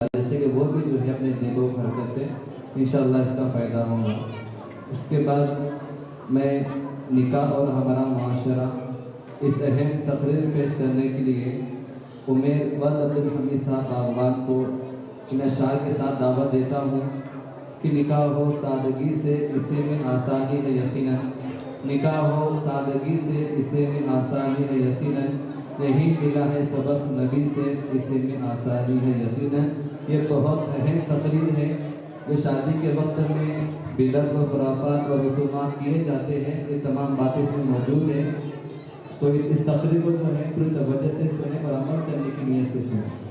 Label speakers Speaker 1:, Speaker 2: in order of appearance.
Speaker 1: जैसे कि वो भी जो है अपने जेबों भर करते इंशाअल्लाह इसका फ़ायदा होगा। इसके बाद मैं निकाह और हमारा माशरा इस अहम तकरीर पेश करने के लिए उमेर वल्द अब्दुल हमीद साहब बागवान को इन अशार के साथ दावत देता हूँ कि निकाह हो सादगी से इसे में आसानी है यकीनन, निकाह हो सादगी से इसे में आसानी है यकीनन, नहीं मिला है सबक नबी से इसे में आसानी है यकीनन। ये बहुत अहम तकरीर है जो शादी के वक्त में बिदअत व खुराफात और रसूमात किए जाते हैं, ये तमाम बातें इसमें मौजूद हैं। तो इस तकरीर को जो है पूरी तवज्जो से सुने और अमल करने की नीयत से सुने।